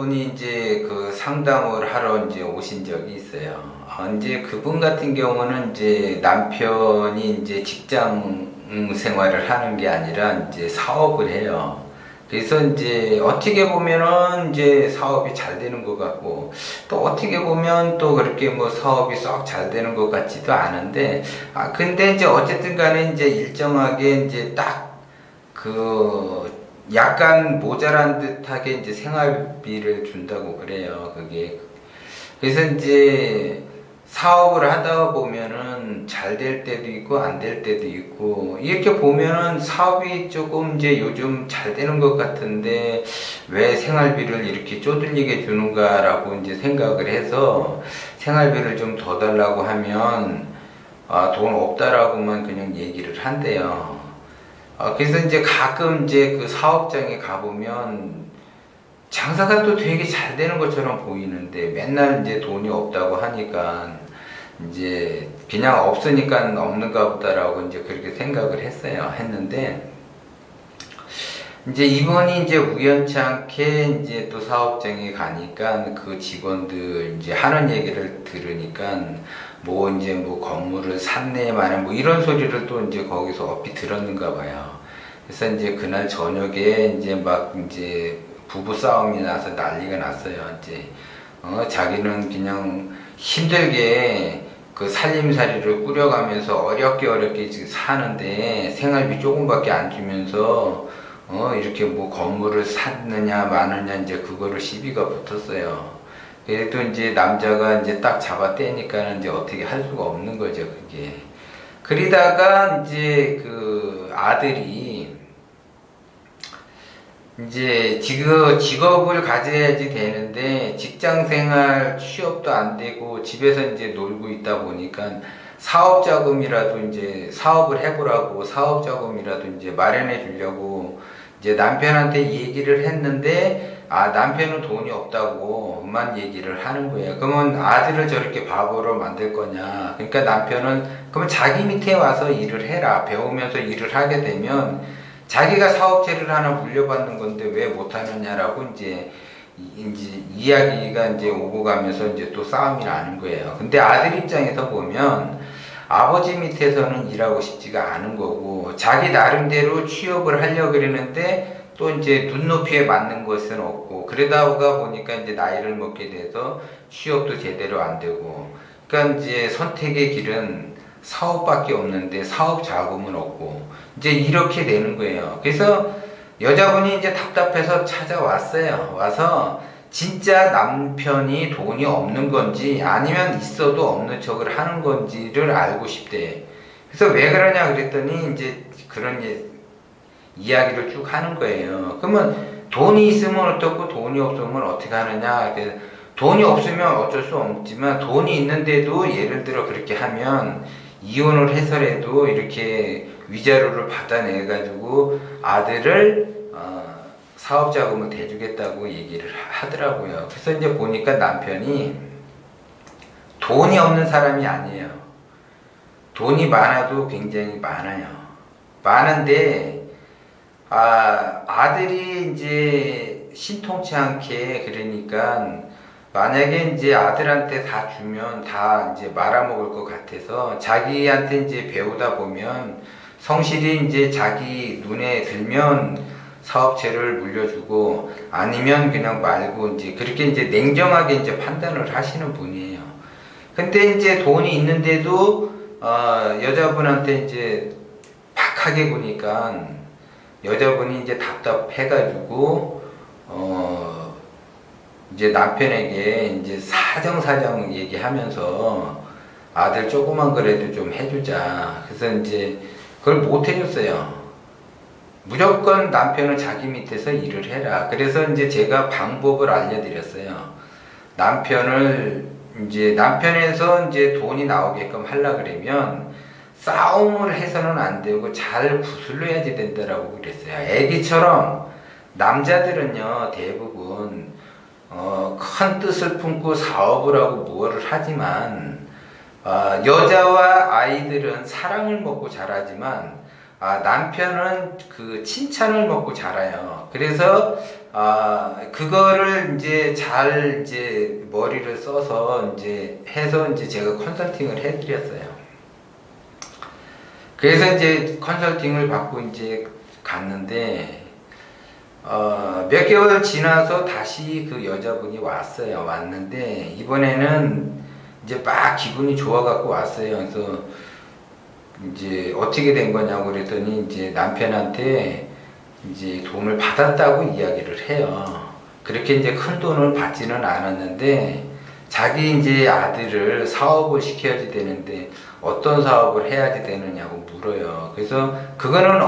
분이 이제 그 상담을 하러 이제 오신 적이 있어요. 이제 그분 같은 경우는 이제 남편이 이제 직장 생활을 하는 게 아니라 이제 사업을 해요. 그래서 이제 어떻게 보면은 이제 사업이 잘 되는 것 같고, 또 어떻게 보면 또 그렇게 뭐 사업이 썩 잘 되는 것 같지도 않은데, 근데 이제 어쨌든 간에 이제 일정하게 이제 딱 그 약간 모자란 듯하게 이제 생활비를 준다고 그래요. 그게. 그래서 이제 사업을 하다 보면은 잘 될 때도 있고 안 될 때도 있고, 이렇게 보면은 사업이 조금 이제 요즘 잘 되는 것 같은데 왜 생활비를 이렇게 쪼들리게 주는가라고 이제 생각을 해서 생활비를 좀 더 달라고 하면 돈 없다라고만 그냥 얘기를 한대요. 그래서 이제 가끔 이제 그 사업장에 가보면 장사가 또 되게 잘 되는 것처럼 보이는데 맨날 이제 돈이 없다고 하니까 이제 그냥 없으니까 없는가 보다라고 이제 그렇게 생각을 했는데, 이제 이번이 이제 우연치 않게 이제 또 사업장에 가니까 그 직원들 이제 하는 얘기를 들으니까 뭐 이제 뭐 건물을 샀네 마네 뭐 이런 소리를 또 이제 거기서 얼핏 들었는가 봐요. 그래서 이제 그날 저녁에 이제 막 이제 부부 싸움이 나서 난리가 났어요. 이제 자기는 그냥 힘들게 그 살림살이를 꾸려가면서 어렵게 지금 사는데 생활비 조금밖에 안 주면서 이렇게 뭐 건물을 샀느냐 마느냐 이제 그거를 시비가 붙었어요. 그래도 이제 남자가 이제 딱 잡아떼니까 이제 어떻게 할 수가 없는 거죠, 그게. 그러다가 이제 그 아들이 이제 지금 직업을 가져야지 되는데 직장 생활 취업도 안 되고 집에서 이제 놀고 있다 보니까 사업 자금이라도 이제 사업을 해보라고 사업 자금이라도 이제 마련해 주려고 이제 남편한테 얘기를 했는데 남편은 돈이 없다고만 얘기를 하는 거예요. 그러면 아들을 저렇게 바보로 만들 거냐. 그러니까 남편은 그러면 자기 밑에 와서 일을 해라. 배우면서 일을 하게 되면 자기가 사업체를 하나 물려받는 건데 왜 못하느냐라고 이제 이야기가 이제 오고 가면서 이제 또 싸움이 나는 거예요. 근데 아들 입장에서 보면 아버지 밑에서는 일하고 싶지가 않은 거고, 자기 나름대로 취업을 하려고 그러는데 또 이제 눈높이에 맞는 것은 없고, 그러다가 보니까 이제 나이를 먹게 돼서 취업도 제대로 안 되고, 그러니까 이제 선택의 길은 사업밖에 없는데 사업 자금은 없고, 이제 이렇게 되는 거예요. 그래서 여자분이 이제 답답해서 찾아왔어요. 와서 진짜 남편이 돈이 없는 건지 아니면 있어도 없는 척을 하는 건지를 알고 싶대. 그래서 왜 그러냐 그랬더니 이제 그런 이야기를 쭉 하는 거예요. 그러면 돈이 있으면 어떻고 돈이 없으면 어떻게 하느냐. 돈이 없으면 어쩔 수 없지만 돈이 있는데도 예를 들어 그렇게 하면 이혼을 해서라도 이렇게 위자료를 받아내 가지고 아들을 사업자금을 대주겠다고 얘기를 하더라고요. 그래서 이제 보니까 남편이 돈이 없는 사람이 아니에요. 돈이 많아도 굉장히 많아요. 많은데 아들이 이제 신통치 않게, 그러니까 만약에 이제 아들한테 다 주면 다 이제 말아먹을 것 같아서 자기한테 이제 배우다 보면 성실히 이제 자기 눈에 들면 사업체를 물려주고 아니면 그냥 말고 이제 그렇게 이제 냉정하게 이제 판단을 하시는 분이에요. 근데 이제 돈이 있는데도 여자분한테 이제 박하게 보니까 여자분이 이제 답답해가지고 이제 남편에게 이제 사정 얘기하면서 아들 조그만 거라도 좀 해주자. 그래서 이제 그걸 못 해줬어요. 무조건 남편은 자기 밑에서 일을 해라. 그래서 이제 제가 방법을 알려드렸어요. 남편에서 이제 돈이 나오게끔 하려 그러면 싸움을 해서는 안 되고 잘 구슬러야지 된다라고 그랬어요. 애기처럼 남자들은요, 대부분 큰 뜻을 품고 사업을 하고 뭐를 하지만 여자와 아이들은 사랑을 먹고 자라지만 남편은 그 칭찬을 먹고 자라요. 그래서 그거를 이제 잘 이제 머리를 써서 이제 해서 이제 제가 컨설팅을 해드렸어요. 그래서 이제 컨설팅을 받고 이제 갔는데 몇 개월 지나서 다시 그 여자분이 왔어요. 왔는데 이번에는 이제 막 기분이 좋아갖고 왔어요. 그래서 이제 어떻게 된 거냐고 그랬더니 이제 남편한테 이제 돈을 받았다고 이야기를 해요. 그렇게 이제 큰 돈을 받지는 않았는데 자기 이제 아들을 사업을 시켜야지 되는데 어떤 사업을 해야지 되느냐고 물어요. 그래서 그거는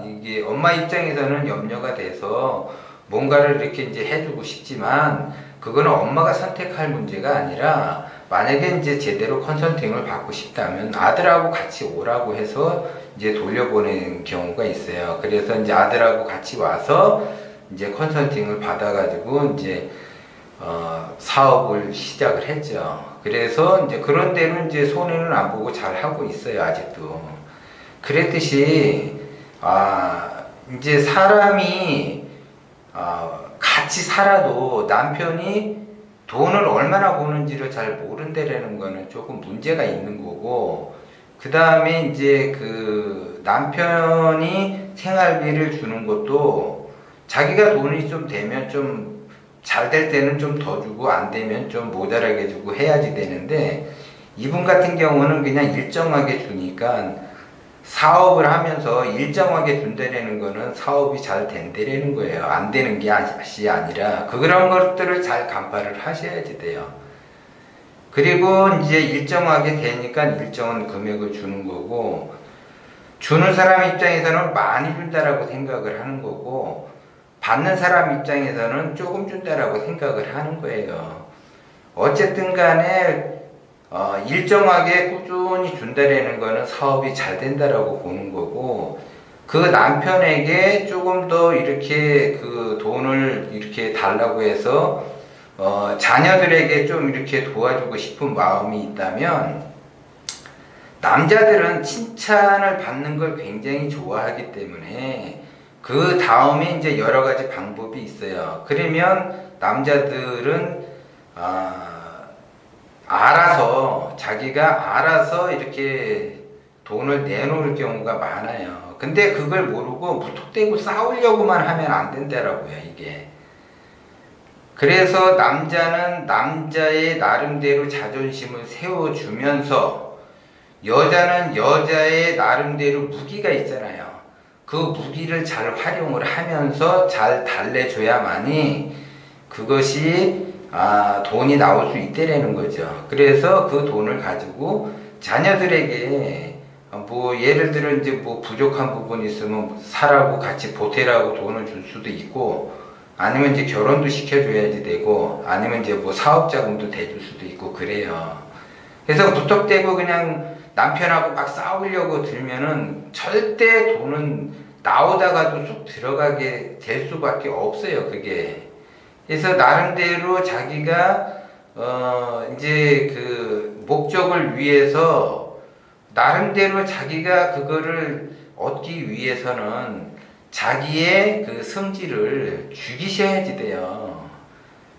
이게 엄마 입장에서는 염려가 돼서 뭔가를 이렇게 이제 해주고 싶지만 그거는 엄마가 선택할 문제가 아니라 만약에 이제 제대로 컨설팅을 받고 싶다면 아들하고 같이 오라고 해서 이제 돌려보내는 경우가 있어요. 그래서 이제 아들하고 같이 와서 이제 컨설팅을 받아가지고 이제 사업을 시작을 했죠. 그래서 이제 그런 데는 이제 손해는 안 보고 잘 하고 있어요, 아직도. 그랬듯이 이제 사람이 같이 살아도 남편이 돈을 얼마나 버는지를 잘 모른다라는 거는 조금 문제가 있는 거고, 그 다음에 이제 그 남편이 생활비를 주는 것도 자기가 돈이 좀 되면 좀 잘 될 때는 좀 더 주고 안 되면 좀 모자라게 주고 해야지 되는데 이분 같은 경우는 그냥 일정하게 주니까 사업을 하면서 일정하게 준다라는 거는 사업이 잘 된다라는 거예요. 안 되는 게 아니라 그런 것들을 잘 간파를 하셔야지 돼요. 그리고 이제 일정하게 되니까 일정한 금액을 주는 거고, 주는 사람 입장에서는 많이 준다라고 생각을 하는 거고, 받는 사람 입장에서는 조금 준다라고 생각을 하는 거예요. 어쨌든 간에 일정하게 꾸준히 준다라는 거는 사업이 잘 된다라고 보는 거고, 그 남편에게 조금 더 이렇게 그 돈을 이렇게 달라고 해서 자녀들에게 좀 이렇게 도와주고 싶은 마음이 있다면, 남자들은 칭찬을 받는 걸 굉장히 좋아하기 때문에 그 다음에 이제 여러 가지 방법이 있어요. 그러면 남자들은 자기가 알아서 이렇게 돈을 내놓을 경우가 많아요. 근데 그걸 모르고 무턱대고 싸우려고만 하면 안 된다라고요, 이게. 그래서 남자는 남자의 나름대로 자존심을 세워주면서 여자는 여자의 나름대로 무기가 있잖아요. 그 무기를 잘 활용을 하면서 잘 달래줘야만이 그것이 돈이 나올 수 있다라는 거죠. 그래서 그 돈을 가지고 자녀들에게 뭐 예를 들어 이제 뭐 부족한 부분이 있으면 사라고 같이 보태라고 돈을 줄 수도 있고, 아니면 이제 결혼도 시켜줘야지 되고, 아니면 이제 뭐 사업자금도 대줄 수도 있고 그래요. 그래서 무턱대고 그냥 남편하고 막 싸우려고 들면은 절대 돈은 나오다가도 쑥 들어가게 될 수밖에 없어요, 그게. 그래서 나름대로 자기가 이제 그 목적을 위해서 나름대로 자기가 그거를 얻기 위해서는 자기의 그 성질을 죽이셔야지 돼요.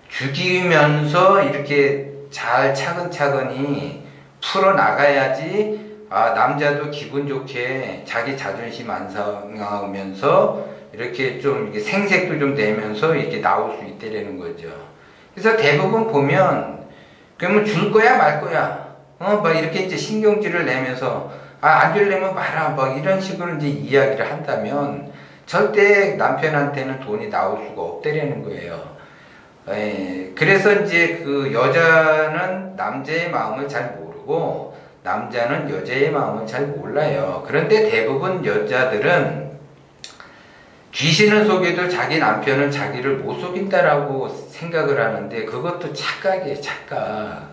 죽이면서 이렇게 잘 차근차근히 풀어나가야지 남자도 기분 좋게 자기 자존심 안 상하면서 이렇게 좀 이렇게 생색도 좀 내면서 이렇게 나올 수 있다라는 거죠. 그래서 대부분 보면 그러면 줄 거야 말 거야 막 이렇게 이제 신경질을 내면서 안 주려면 말아 막 이런 식으로 이제 이야기를 한다면 절대 남편한테는 돈이 나올 수가 없다라는 거예요. 그래서 이제 그 여자는 남자의 마음을 잘 모르고 남자는 여자의 마음을 잘 몰라요. 그런데 대부분 여자들은 귀신을 속여도 자기 남편은 자기를 못 속인다라고 생각을 하는데 그것도 착각이에요, 착각.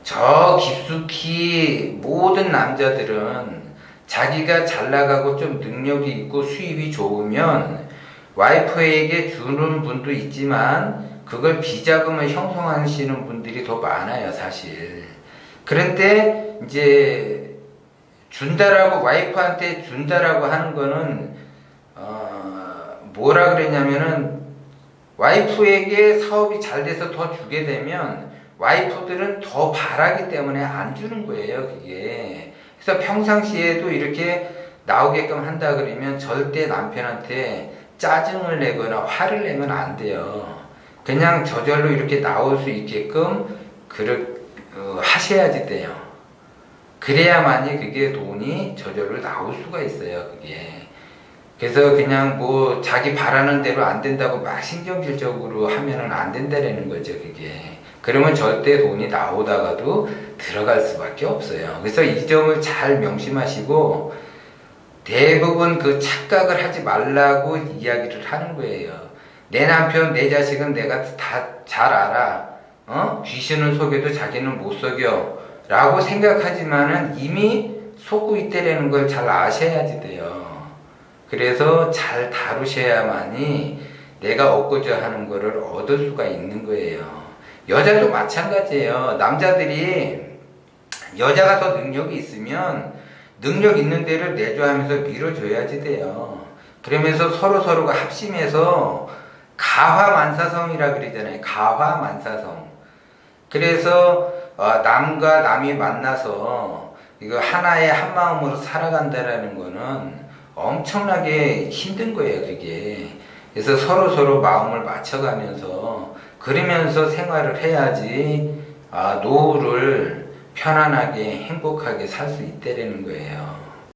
저 깊숙이 모든 남자들은 자기가 잘 나가고 좀 능력이 있고 수입이 좋으면 와이프에게 주는 분도 있지만 그걸 비자금을 형성하시는 분들이 더 많아요, 사실. 그런데 이제 준다라고, 와이프한테 준다라고 하는 거는 뭐라 그랬냐면은, 와이프에게 사업이 잘 돼서 더 주게 되면 와이프들은 더 바라기 때문에 안 주는 거예요, 그게. 그래서 평상시에도 이렇게 나오게끔 한다 그러면 절대 남편한테 짜증을 내거나 화를 내면 안 돼요. 그냥 저절로 이렇게 나올 수 있게끔 하셔야지 돼요. 그래야만이 그게 돈이 저절로 나올 수가 있어요, 그게. 그래서 그냥 뭐 자기 바라는 대로 안 된다고 막 신경질적으로 하면은 안 된다라는 거죠, 그게. 그러면 절대 돈이 나오다가도 들어갈 수밖에 없어요. 그래서 이 점을 잘 명심하시고, 대부분 그 착각을 하지 말라고 이야기를 하는 거예요. 내 남편, 내 자식은 내가 다 잘 알아. 귀신을 속여도 자기는 못 속여. 라고 생각하지만은 이미 속고 있다라는 걸 잘 아셔야지 돼요. 그래서 잘 다루셔야만이 내가 얻고자 하는 거를 얻을 수가 있는 거예요. 여자도 마찬가지예요. 남자들이 여자가 더 능력이 있으면 능력 있는 데를 내줘하면서 밀어줘야지 돼요. 그러면서 서로가 합심해서 가화만사성이라 그러잖아요. 가화만사성. 그래서 남과 남이 만나서 이거 하나의 한 마음으로 살아간다라는 거는 엄청나게 힘든 거예요, 그게. 그래서 서로 마음을 맞춰가면서 그러면서 생활을 해야지 노후를 편안하게 행복하게 살 수 있다라는 거예요.